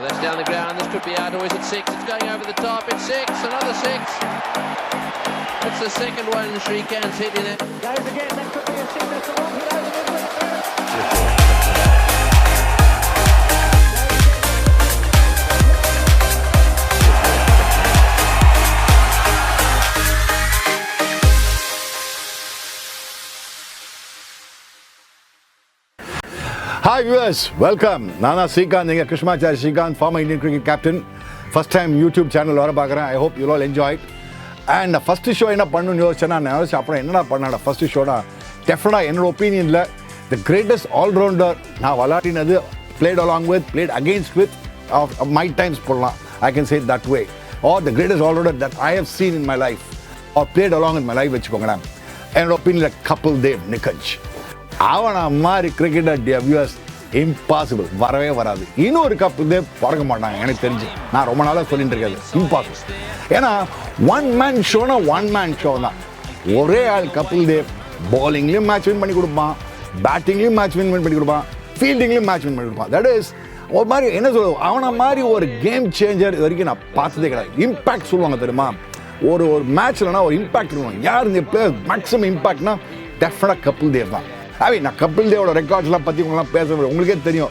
That's down the ground. This could be out. Or is it 6? It's going over the top. It's 6. Another 6. It's the second one Shrikant's hit in it. Goes again. That could be a 6. That's a long hit over the first. Hi viewers, welcome. Nana Srikanth, Krishnamachari Srikanth, former Indian cricket captain. First time YouTube channel vara paakren. I hope you all enjoy it. And the first show enna pannunu yochana na apra enna pannada first show na definitely in opinion la the greatest all rounder na valatinadu played along with, played against with of my times polla. I can say it that way. Or the greatest all rounder that I have seen in my life or played along in my life vechukonga. In opinion la Kapil Dev Nikhanj. அவனை மாதிரி cricketer viewers impossible வரவே வராது. இன்னொரு கப்பில் தேவ் பிறக்க மாட்டாங்க எனக்கு தெரிஞ்சு. நான் ரொம்ப நாளாக சொல்லிட்டு இருக்காது இம்பாசிபிள். ஏன்னா ஒன் மேன் ஷோனா ஒன் மேன் ஷோ தான். ஒரே ஆள் கபில் தேவ் பவுலிங்லேயும் மேட்ச் வின் பண்ணி கொடுப்பான், பேட்டிங்லேயும் மேட்ச் வின் பண்ணி கொடுப்பான், ஃபீல்டிங்லேயும் மேட்ச் வின் பண்ணி கொடுப்பான். தட் இஸ் ஒரு மாதிரி என்ன சொல்லுவோம், அவனை மாதிரி ஒரு கேம் சேஞ்சர் இது வரைக்கும் நான் பார்த்ததே கிடையாது. இம்பேக்ட் சொல்லுவாங்க தெரியுமா, ஒரு மேட்ச்லனா ஒரு இம்பாக்ட் சொல்லுவாங்க. யார் இந்த பிளேயர் மேக்ஸிமம் இம்பாக்ட்னா டெஃபினட்டாக கபில் தேவ் தான். நான் கபில் தேவோட ரெக்கார்ட்ஸ்லாம் பற்றி உங்களாம் பேச உங்களுக்கே தெரியும்.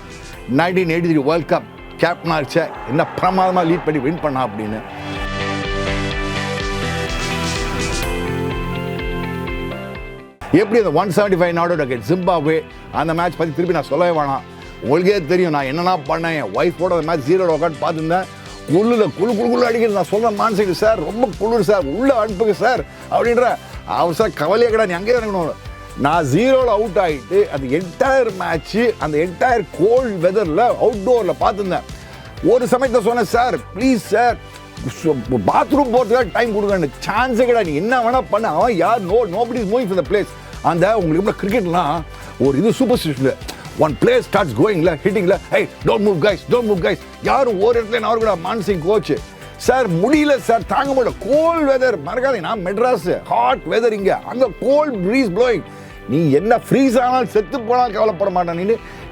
1983 வேர்ல்ட் கப் கேப்டனாக இருச்ச என்ன பிரமாதமாக லீட் பண்ணி வின் பண்ணா அப்படின்னு. எப்படி அந்த 175 நாட் அவுட் அகைன்ஸ்ட் ஜிம்பாப்வே அந்த மேட்ச் பற்றி திருப்பி நான் சொல்லவே வேணாம். உங்களுக்கே தெரியும் நான் என்னென்னா பண்ணேன். என் ஒய்ஃபோட அந்த மேட்ச் 0 உட்காந்து பார்த்துருந்தேன். குழு அடிக்கிறது நான் சொல்கிறேன், மான்சைடு சார் ரொம்ப குளிர் சார், உள்ளே அனுப்புங்க சார் அப்படின்ற அவர் சார் கவலையே கிடையாது, நீ அங்கேயே இறங்கணும். நான் 0ல் அவுட் ஆகிட்டு அந்த என்டையர் மேட்ச்சு அந்த என்டையர் கோல்ட் வெதரில் அவுட்டோரில் பார்த்துருந்தேன். ஒரு சமயத்தை சொன்னேன், சார் ப்ளீஸ் சார் பாத்ரூம் போகிறதுக்காக டைம் கொடுங்க, சான்ஸே கிடையாது, நீ என்ன வேணால் பண்ண, அவன் யார் nobody is moving for the place. அந்த உங்களுக்கு எப்படி கிரிக்கெட்லாம் ஒரு இது superstition, one place starts கோயிங்ல ஹிட்டிங்ல, ஹே டோன்ட் மூவ் கைஸ் யாரும் ஒரு இடத்துல நான் கூட மான்சிங் கோச் சார் முடியல சார், தாங்க முடியல, கோல்ட் வெதர் மறக்காதீங்க, நான் மெட்ராஸ் ஹாட் வெதர், இங்கே அங்கே கோல்ட் ப்ரீஸ் ப்ளோயிங், நீ என்ன ஃப்ரீஸ் ஆனாலும் செத்து போனாலும் கவலைப்பட மாட்டேன்,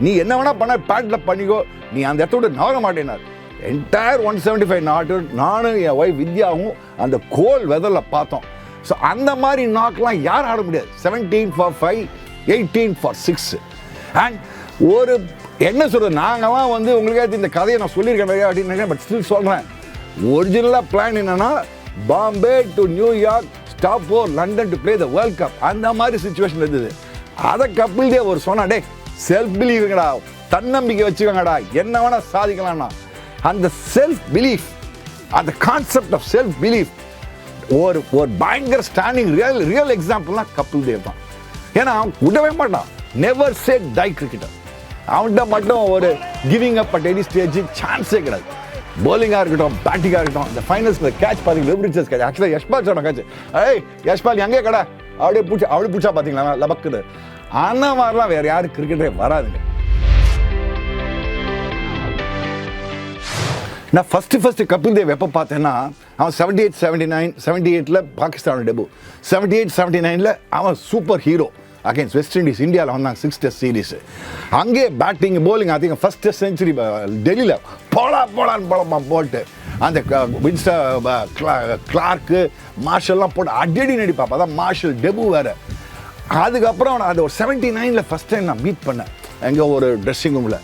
நீ என்ன வேணா பண்ண பேட்டில் பண்ணிக்கோ, நீ அந்த இடத்தோட நவர மாட்டேனார். என்டையர் 175 நாட்டு நானும் என் ஒய்ஃப் வித்யாவும் அந்த கோல்ட் வெதரில் பார்த்தோம். ஸோ அந்த மாதிரி நாக்கெலாம் யாரும் ஆட முடியாது. 17 for 5, 18 for 6. அண்ட் ஒரு என்ன சொல்கிறது, நாங்கள்லாம் உங்களுக்கே இந்த கதையை நான் சொல்லியிருக்கேன் அப்படின்னு, பட் ஸ்டில் சொல்கிறேன். ஒரிஜினலாக பிளான் என்னென்னா Bombay to New York, stop over London to play the world cup, அந்த மாதிரி சிச்சுவேஷன் இருந்தது. அதை கபில் தேவ் ஒரு சொன்னா, டே செல்ஃப் பிலீஃப்ங்கடா, தன்னம்பிக்கை வச்சுக்கோங்கடா, என்ன வேணா சாதிக்கலாம்னா. அந்த செல்ஃப் பிலீஃப், அந்த கான்செப்ட் ஆஃப் செல்ஃப் பிலீஃப் ஒரு பயங்கர ஸ்டாண்டிங் ரியல் எக்ஸாம்பிள்னா கபில் தேவ் தான். ஏன்னா விடவே மாட்டான், நெவர் சே டை கிரிக்கெட்டர். அவன்கிட்ட மட்டும் ஒரு giving up at any stage சான்ஸே கிடையாது. பவுலிங்காக இருக்கட்டும், பேட்டிங்காக இருக்கட்டும். இந்த ஃபைனல்ஸில் கேட்ச் பார்த்தீங்க, லெவரிச்சஸ் கேட்ச், ஆக்சுவலாக யஷ்பால் சொன்ன கேட்ச், யஷ்பால் எங்கே கடை அப்படியே பிடிச்சா பார்த்தீங்களா லபக்குது. அந்த மாதிரிலாம் வேறு யாரும் கிரிக்கெட்டே வராதுங்க. நான் ஃபஸ்ட்டு கபில் தேவ் எப்போ பார்த்தேன்னா, அவன் 78, 79, 78ல் பாகிஸ்தானோட டெபு, 78, 79ல் அவன் super hero against west Indies. இந்தியாவில் வந்தாங்க 6 டெஸ்ட் சீரீஸ். அங்கே பேட்டிங் பவுலிங் அதிகம். ஃபர்ஸ்ட் டெஸ்ட் செஞ்சுரி டெல்லியில் போலான்னு போட்டு அந்த கிளார்க்கு மார்ஷல்லாம் போட்டு அடி நடிப்பா. அதான் மார்ஷல் டெபு வேறு. அதுக்கப்புறம் நான் அது ஒரு 79ல் ஃபஸ்ட் டைம் நான் மீட் பண்ணேன் எங்கே ஒரு ட்ரெஸ்ஸிங் ரூமில்.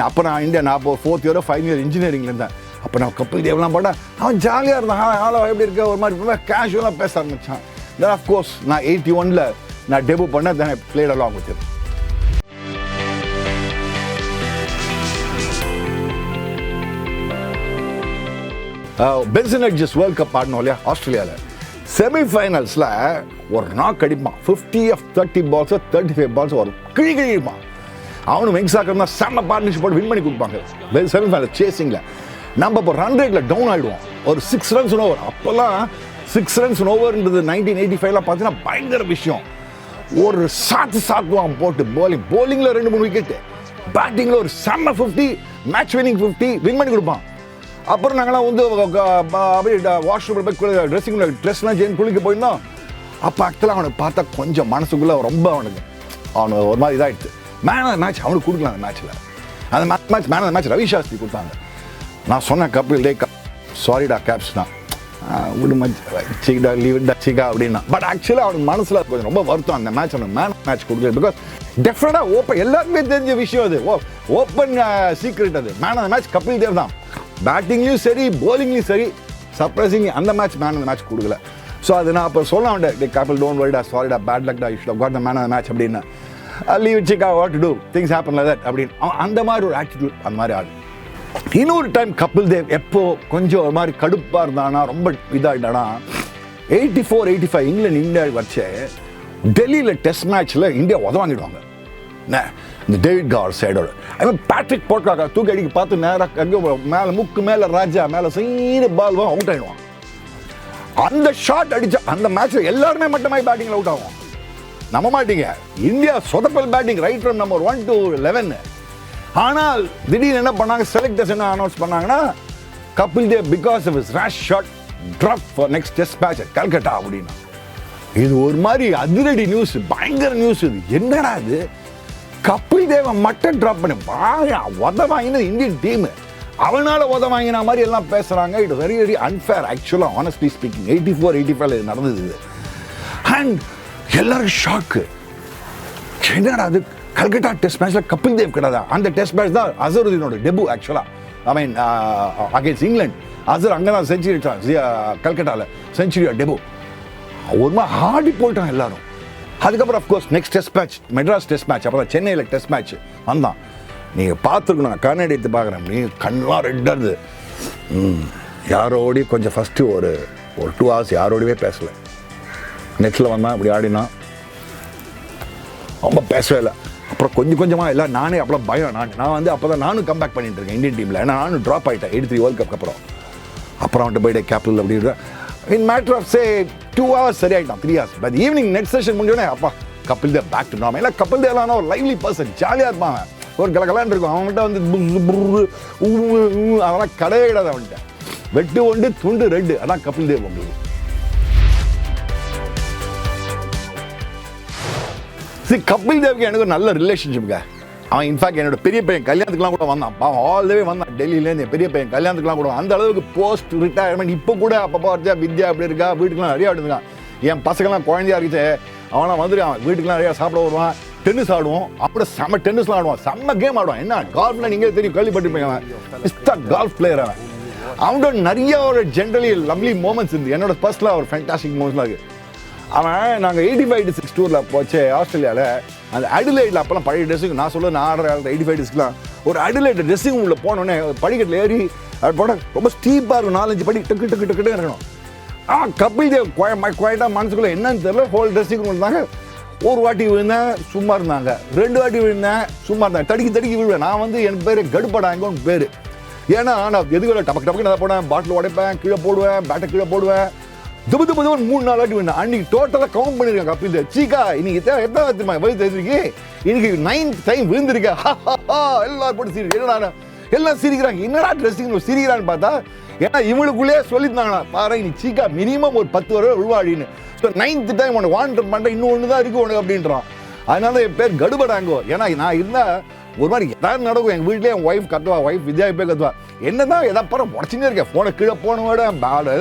அப்போ நான் அப்போ 4th year 5th year இன்ஜினியரிங்கில் இருந்தேன். அப்போ நான் கபில் தேவ்லாம் போட்டேன். அவன் ஜாலியாக இருந்தான், ஹாலோ எப்படி இருக்க, ஒரு மாதிரி கேஷுவலாக பேச ஆரம்பித்தான். தென் ஆஃப்கோர்ஸ் நான் 81ல் நான் டெபு பண்ணேன். Then I played along with him. Benson Hedges world cup ஆடணும் இல்லையா ஆஸ்திரேலியாவில், செமிஃபைனல்ஸில் ஒரு நாக் அடிப்பான். 50 of 30 balls 35 balls ஒரு கிழிப்பான். அவனும் வெங்சாக்கர் தான் செம்ம பார்ட்னர்ஷிப் போட்டு வின் பண்ணி கொடுப்பாங்க செமிஃபைனல் சேசிங்கில். நம்ம இப்போ ரன் ரேட்டில் டவுன் ஆகிடுவோம். ஒரு 6 runs ஓவர். அப்போல்லாம் 6 runs ஓவர்ன்றது 1985 பார்த்தீங்கன்னா பயங்கர விஷயம். ஒரு சாத்துவான் போட்டு போலிங்கில் 2-3 விக்கெட்டு, பேட்டிங்கில் ஒரு செம்ம 50, மேட்ச் வின்னிங் 50 வின் பண்ணி கொடுப்பான். அப்புறம் நாங்களாம் அப்படியே வாஷ்ரூமில் போய் ட்ரெஸ்ஸிங் ட்ரெஸ்லாம் சேஞ்ச் குளிக்க போயிருந்தோம். அப்போ ஆக்சுவலாக அவனுக்கு பார்த்தா கொஞ்சம் மனசுக்குள்ளே ரொம்ப அவனுக்கு ஒரு மாதிரி இதாகிடுச்சு. மேன் ஆஃப் த மேட்ச் அவனுக்கு கொடுக்கலாம். அந்த மேட்ச்சில் அந்த match man of the match Ravi Shastri கொடுத்தாங்க. நான் சொன்னேன் கபில் டே சாரிடா கேப்ஸ்னா விடு சீக்கிடா லீவ்டா சீக்கா அப்படின்னா. பட் ஆக்சுவலாக அவனுக்கு மனசில் கொஞ்சம் ரொம்ப வருத்தம் அந்த மேட்ச் அவனுக்கு மேன் மேட்ச் கொடுக்குறது. பிகாஸ் டெஃபினட்டாக ஓப்பன் எல்லாருக்குமே தெரிஞ்ச விஷயம் அது, ஓப்பன் சீக்ரெட் அது. Man of the match Kapil Dev தான். பேட்டிங்லையும் சரி போலிங்லையும் சரி சர்ப்ரைசிங் அந்த match man of the match கொடுக்கல. ஸோ அது நான் அப்போ சொல்ல வேண்டேன் கபில் டோன்ட் வரிடா சாரிடா பேட் லக்டா you should have got the man of the match அப்படின்னு. லீவ் சீக்கா what to do things happen like that அப்படின்னு அந்த மாதிரி ஒரு ஆட்டிடியூட் அந்த மாதிரி ஆள். இன்னொரு டைம் கபில் தேவ் எப்போ கொஞ்சம் ஒரு மாதிரி கடுப்பாக இருந்தானா ரொம்ப இதாகிட்டானா 84-85 இங்கிலாந்து இந்தியாவுக்கு வச்சு டெல்லியில் டெஸ்ட் மேட்ச்சில் இந்தியா உதவாங்கிடுவாங்க இந்த டேவிட் கார் சைடோட. அதுமாதிரி பேட்ரிக் போட்காக்கா தூக்கி அடிக்க பார்த்து நேராக அங்கே மேலே முக்கு மேலே ராஜா மேலே சீன பால் அவுட் ஆகிடுவான். அந்த ஷாட் அடிச்சா அந்த மேட்ச்சில் எல்லாருமே மட்டமாய் பேட்டிங்கில் அவுட் ஆகும். நம்ப மாட்டீங்க, இந்தியா சொதப்பல் batting right from number 1 to 11. ஆனால் திடீர்னு என்ன பண்ணாங்க, செலக்டர்ஸ் என்ன அனௌன்ஸ் பண்ணாங்கன்னா Kapil Dev because of his rash shot drop for next test match Calcutta அப்படின்னா. இது ஒரு மாதிரி அதிரடி நியூஸ், பயங்கர நியூஸ். இது என்னடா இது, கபில் தேவை மட்டும் ட்ராப் பண்ணி உத வாங்கினது இந்தியன் டீம், அவனால உத வாங்கின மாதிரி எல்லாம் பேசுறாங்க. இட் வெரி வெரி அன்ஃபேர் ஆக்சுவலாக ஆனஸ்ட்லி ஸ்பீக்கிங். 84-85 இது நடந்தது இது. அண்ட் எல்லாருக்கும் ஷாக்கு, என்னடா அது கல்கட்டா டெஸ்ட் மேட்ச்ல கபில் தேவ் கிடையாது. அந்த டெஸ்ட் மேட்ச் தான் அசருதீனோட டெபு ஆக்சுவலா. ஐ மீன் அகேன்ஸ்ட் இங்கிலாந்து. அசர் அங்கே தான் செஞ்சுரி அடிச்சான் கல்கட்டாவில், செஞ்சுரியா டெபு. ஒரு மாதிரி ஆடி போயிட்டான் எல்லாரும். அதுக்கப்புறம் of course next test match Madras test match, அப்புறம் சென்னையில் டெஸ்ட் மேட்ச் வந்தான். நீங்கள் பார்த்துருக்கணும், நான் கண்ணாடி எடுத்து பார்க்குறேன், நீ கண்ணெலாம் ரெட்டாக இருந்தது. யாரோடையும் கொஞ்சம் ஃபஸ்ட்டு ஒரு 2 hours யாரோடையுமே பேசலை. நெட்டில் வந்தான், இப்படி ஆடினான், ரொம்ப பேசவே இல்லை. அப்புறம் கொஞ்சம் கொஞ்சமாக எல்லாம் நானே அப்போ பயம். நான் வந்து அப்போ தான் நானும் கம்பேக் பண்ணிட்டு இருக்கேன் இந்தியன் டீமில். ஏன்னா நானும் ட்ராப் ஆகிட்டேன் 83 வேர்ல்ட் கப் அப்புறம் அவன்ட்டு போய்ட்டு கேபிட்டல் அப்படி in matter of say 2 hours சரியாயிட்டான், 3 hours. But evening net session முடிஞ்சோடனே அப்பா Kapil Dev back to normal. ஏன்னா கபில் தேவ்லாம் ஒரு லைவ்லி பர்சன், ஜாலியாக இருப்பாங்க, ஒரு கலகலான்னு இருக்கும். அவன்கிட்ட வந்து அதெல்லாம் கிடையவே கிடையாது. அவன்கிட்ட வெட்டு 1 துண்டு 2, அதான் கபில் தேவ் உங்களுக்கு. சரி, கபில் தேவுக்கு எனக்கு ஒரு நல்ல ரிலேஷன்ஷிப்ங்க. அவன் இன்ஃபேக்ட் என்னோட பெரிய பையன் கல்யாணத்துக்குலாம் கூட வந்தான். ஆல் த வே வந்தான் டெல்லியிலேருந்து. என் பெரிய பையன் கல்யாணத்துக்குலாம் கூட அந்த அளவுக்கு போஸ்ட் ரிட்டையர்மெண்ட் இப்போ கூட அப்பப்போ வச்சா வித்யா அப்படி இருக்கா, வீட்டுக்குலாம் நிறையா விடுதுங்க. என் பசங்கள்லாம் குழந்தையா இருந்துச்சு, அவனா வந்துட்டு அவன் வீட்டுக்குலாம் நிறையா சாப்பிட வருவான். டென்னிஸ் ஆடுவோம், அப்படி செம்ம டென்னிஸ்லாம் ஆடுவான், செம்ம கேம் ஆடுவான். என்ன கால்ஃப்ல நீங்களே தெரியும், கேள்விப்பட்டிருப்பீங்க, அவன் மிஸ்டர் கால்ஃப் பிளேயர். அவனோட நிறைய ஒரு ஜென்ரலி லவ்லி மூமெண்ட்ஸ் இருந்து என்னோட பர்சனலாக ஒரு ஃபேண்டாஸ்டிக் மூமெண்ட்ஸ்லாம் இருக்குது. அவன் நாங்கள் 85-86 டூரில் போச்சு ஆஸ்திரேலியாவில். அந்த அடிலைட்டில் அப்போல்லாம் பழைய ட்ரெஸ்ஸுக்கு நான் சொல்ல நான் ஆடுற 85-86லாம் ஒரு அடிலைட் ட்ரெஸ்ஸிங் உள்ள போனோடனே படிக்கட்டில் ஏறி அது போட ரொம்ப ஸ்டீப்பாக இருக்கும், 4-5 படி டக்கு டக்கு டக்கு இருக்கணும். கபில் தேவ் குவாய்ட்டாக மனசுக்குள்ளே என்னன்னு தெரியல, ஹோல் ட்ரெஸ்ஸிங் இருந்தாங்க. ஒரு வாட்டி விழுந்தேன், சும்மா இருந்தாங்க. 2 வாட்டி விழுந்தேன், சும்மா இருந்தாங்க. தடுக்கி விழுவேன். நான் வந்து எனக்கு பேர் கடுப்படாங்கன்னு பேர். ஏன்னா நான் எதுக்கு டபக்கு நான் போடுவேன், பாட்டில் உடைப்பேன், கீழே போடுவேன், பேட்டை கீழே போடுவேன். துபு 3-4 வாட்டி விழுந்தேன். அன்னைக்கு டோட்டலாக கவுண்ட் பண்ணியிருக்கேன் கபில் தேவ். சீக்கா இன்னைக்கு எத்தனை வயசு தெரிஞ்சிருக்கு, இன்னைக்கு 9th டைம் விழுந்திருக்கேன். எல்லாரும் போட்டு சிரிக்க, என்னடா எல்லாம் சிரிக்கிறாங்க, என்னடா ட்ரெஸ்ஸிங் சிரிக்கிறான்னு பார்த்தா, ஏன்னா இவங்களுக்குள்ளேயே சொல்லியிருந்தாங்களா, பாரு இன்னைக்கு சீக்கா மினிமம் ஒரு 10 வருடம் விழுவாடின்னு. ஸோ 9th டைம் உனக்கு வாண்டர் பண்ணுறேன், இன்னும் ஒன்று தான் இருக்கு உனக்கு அப்படின்றான். அதனால என் பேர் கடுபடாங்கோ. ஏன்னா நான் இருந்தால் ஒரு மாதிரி எதாவது நடக்கும். எங்கள் வீட்டிலே என் ஒய்ஃப் கத்துவா, ஒய்ஃப் வித்யா போய் கத்துவா, என்னதான் எதாவது படம் உடச்சுன்னே இருக்கேன், ஃபோனை கீழே போனோட பேடு.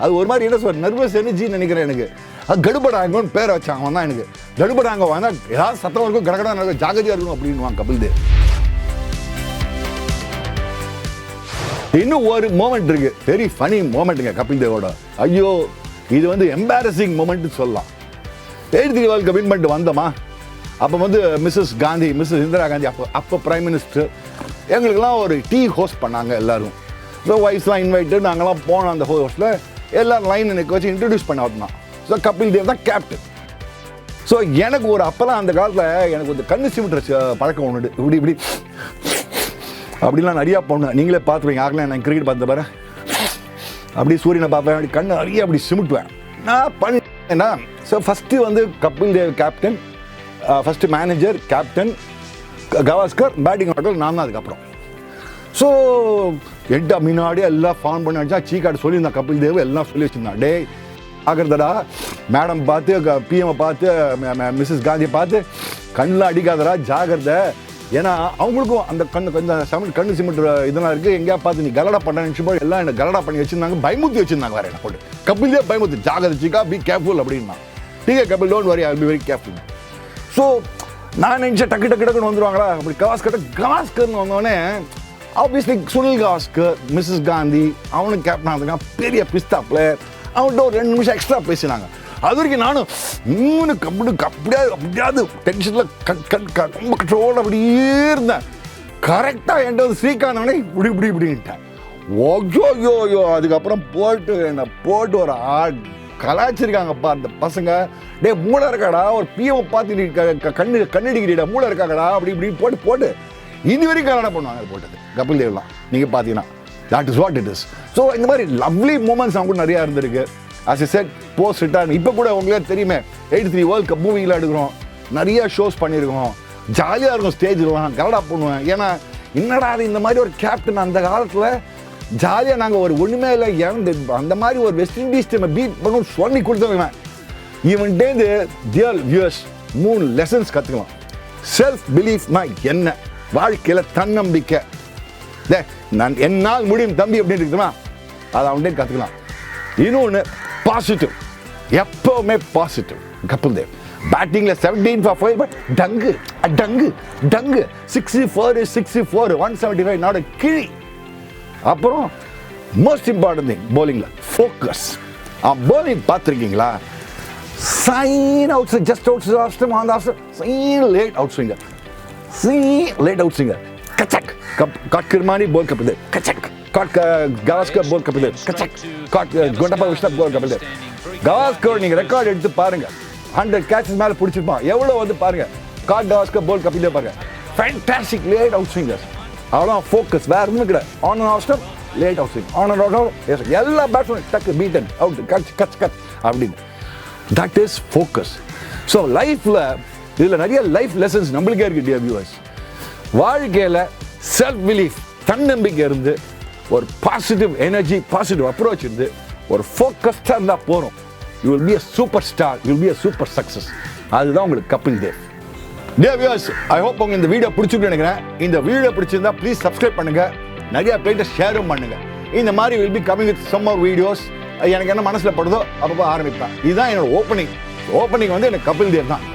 அது ஒரு மாதிரி என்ன சொல்ற நர்வஸ் எனர்ஜின்னு நினைக்கிறேன் எனக்கு. அது கடுபடாங்கன்னு பேரை வச்சாங்க. அவன் தான் எனக்கு கடுபடாங்க வந்தால் ஏதாவது சத்தம் இருக்கும், கடகடா நடக்கும், ஜாகிரதையாக இருக்கணும் அப்படின்வாங்க கபில் தேவ். இன்னும் ஒரு மோமெண்ட் இருக்கு, வெரி ஃபனி மோமெண்ட்டுங்க கபில் தேவோட. ஐயோ, இது வந்து எம்பாரசிங் மோமெண்ட் சொல்லலாம். 83 வேர்ல்ட் கப் வின் பண்ணிட்டு வந்தோமா, அப்போ வந்து மிஸ்ஸஸ் இந்திரா காந்தி அப்போ பிரைம் மினிஸ்டர் எங்களுக்கெல்லாம் ஒரு டீ ஹோஸ்ட் பண்ணாங்க எல்லாரும். ஸோ வைஸ்லாம் இன்வைட்டு, நாங்கள்லாம் போனோம். அந்த ஹோஸ்ட்டில் எல்லோரும் லைன் எனக்கு வச்சு இன்ட்ரடியூஸ் பண்ண வந்தான். ஸோ கபில் தேவ் தான் கேப்டன். ஸோ எனக்கு ஒரு அப்போல்லாம் அந்த காலத்தில் எனக்கு ஒரு கண்ணு சிமிட்டுற பழக்கம் ஒன்று, இப்படி அப்படிலாம் நிறையா போனேன். நீங்களே பார்த்துருவீங்க, ஆகலாம் நான் கிரிக்கெட் பார்த்த பாரு, அப்படி சூரியனை பார்ப்பேன், அப்படி கண்ணு நிறைய அப்படி சிமிட்டுவேன். நான் பண்ணேன்னா ஸோ ஃபஸ்ட்டு வந்து Kapil Dev captain, first manager captain, Gavaskar batting order நான் தான். அதுக்கப்புறம் ஸோ எட்ட முன்னாடியே எல்லாம் ஃபார்ம் பண்ணி வச்சா சீக்காடு சொல்லியிருந்தான் கபில் தேவ், எல்லாம் சொல்லி வச்சுருந்தான். டே ஆகிறதடா, மேடம் பார்த்து, பிஎம்ஐ பார்த்து, மிஸ்ஸஸ் காந்தியை பார்த்து கண்ணில் அடிக்காதடா, ஜாகிரதை, ஏன்னா அவங்களுக்கும் அந்த கண்ணு சிமெண்ட் இதெல்லாம் இருக்குது. எங்கேயா பார்த்து நீ கலடா பண்ண நினச்சி எல்லாம் என்ன கலடா பண்ணி வச்சுருந்தாங்க, பயமுத்தி வச்சுருந்தாங்க வேறு என்ன போட்டு. கபில் தேவ் பயமுத்தி, ஜாகிரதை சீக்கா, பி கேர்ஃபுல் அப்படின்னா. டீகே Kapil don't worry, I will be very careful. So நான் நினச்சேன் டக்குன்னு வந்துடுவாங்களா அப்படி. கவாஸ்கர்னு வந்தோடனே ஆப்வியஸ்லி சுனில் கவாஸ்கர், மிஸ்ஸஸ் காந்தி, அவனுக்கு கேப்டன் ஆகுதுங்க, பெரிய பிஸ்தா பிளேயர். அவன்கிட்ட ஒரு 2 நிமிஷம் எக்ஸ்ட்ரா பேசினாங்க. அது வரைக்கும் நானும் அப்படியாவது டென்ஷனில் ரொம்ப கட்ரோட அப்படியே இருந்தேன். கரெக்டாக என்கிட்ட வந்து ஸ்ரீகாந்தவனே இப்படின்ட்டேன். ஓயோ அதுக்கப்புறம் போட்டு ஒரு கலாச்சிருக்காங்கப்பா அந்த பசங்க. டே மூளை இருக்காடா, ஒரு பிஎம் பார்த்துட்டு கண்ணடிக்கிறீடா, மூளை இருக்காங்கடா, இப்படி போட்டு இது வரைக்கும் கலடா பண்ணுவாங்க. அது போட்டது கபில் தேவ்லாம் நீங்கள் பார்த்தீங்கன்னா that is what it is. So இந்த மாதிரி லவ்லி மூமெண்ட்ஸ் அவங்க கூட நிறையா இருந்திருக்கு. as I said, post return இப்போ கூட உங்களே தெரியுமே 83 வேர்ல்ட் கப் மூவியில் எடுக்கிறோம், நிறைய ஷோஸ் பண்ணியிருக்கோம், ஜாலியாக இருக்கும். ஸ்டேஜில் நான் கலடா பண்ணுவேன். ஏன்னா என்னடா அது இந்த மாதிரி ஒரு கேப்டன் அந்த காலத்தில் ஜாலியாக நாங்கள் ஒரு ஒன்றுமே இல்லை அந்த மாதிரி ஒரு வெஸ்ட் இண்டீஸ் டீமை பீட் பண்ணணும் சொல்லி கொடுத்தவன். இவன்டேந்து டியர் வியூவர்ஸ் 3 லெசன்ஸ் கற்றுக்கலாம். செல்ஃப் பிலீஃப்னா என்ன, வாழ்க்கையில் தன்னம்பிக்கை. நான் என்னால் முடியும் தம்பி அப்படின்னு இருக்குதுன்னா அதை அவன்கிட்ட கற்றுக்கலாம். இன்னொன்று பாசிட்டிவ், எப்பவுமே பாசிட்டிவ். கபில் தேவ் பேட்டிங்கில் 17 for 5 பட் டங்கு 64 175 நாட் கிழி. அப்புறம் மோஸ்ட் இம்பார்ட்டன்ட் திங் பவுலிங்கில் ஃபோக்கஸ். பவுலிங் பார்த்துருக்கீங்களா? Sign out just out off stump on off stump sign late out swinger கச்சக் காட் கிர்மானி போல் கபில் தேவ் கச்சக் காட் கவாஸ்கர் போல் கபில் தேவ் கச்சக் காட் குண்டப்பா விஷ்ணப் போல் கபில் தேவ். கவாஸ்கர் நீங்கள் ரெக்கார்டு எடுத்து பாருங்க, 100 கேட்சஸ் மேலே பிடிச்சிருப்பான். எவ்வளோ வந்து பாருங்க, காட் கவாஸ்கர் போல் கபில் தேவ் பாருங்க, ஃபேண்டாஸ்டிக் லேட் அவுட் ஸ்விங்கர்ஸ். அவ்வளோ ஃபோக்கஸ் வேறு ஒன்றும் கிடையாது. On and half step late out swing, on and out எல்லா பேட்ஸ்மேன் டக்கு பீட்டன் அவுட் கச் அப்படின்னு. That is focus. ஸோ லைஃப்பில் இதில் நிறைய லைஃப் லெசன்ஸ் நம்மளுக்கே இருக்குது டியர் வியூவர்ஸ். வாழ்க்கையில் செல்ஃப் பிலீஃப், தன்னம்பிக்கை இருந்து ஒரு பாசிட்டிவ் எனர்ஜி, பாசிட்டிவ் அப்ரோச் இருந்து ஒரு ஃபோக்கஸ்டாக இருந்தால் போகிறோம். You will be a super star, you will be a super success. அதுதான் உங்களுக்கு Kapil Dev. Dear viewers, I hope உங்களுக்கு இந்த வீடியோ பிடிச்சிருக்கு நினைக்கிறேன். இந்த வீடியோ பிடிச்சிருந்தா ப்ளீஸ் சப்ஸ்கிரைப் பண்ணுங்கள், நிறைய பேர்கிட்ட ஷேரும் பண்ணுங்கள். இந்த மாதிரி will be coming with some more videos. எனக்கு என்ன மனசில் படுதோ அப்பப்போ ஆரம்பிப்பேன். இதுதான் என்னோட ஓப்பனிங் வந்து எனக்கு கபில் தேவ் தான்.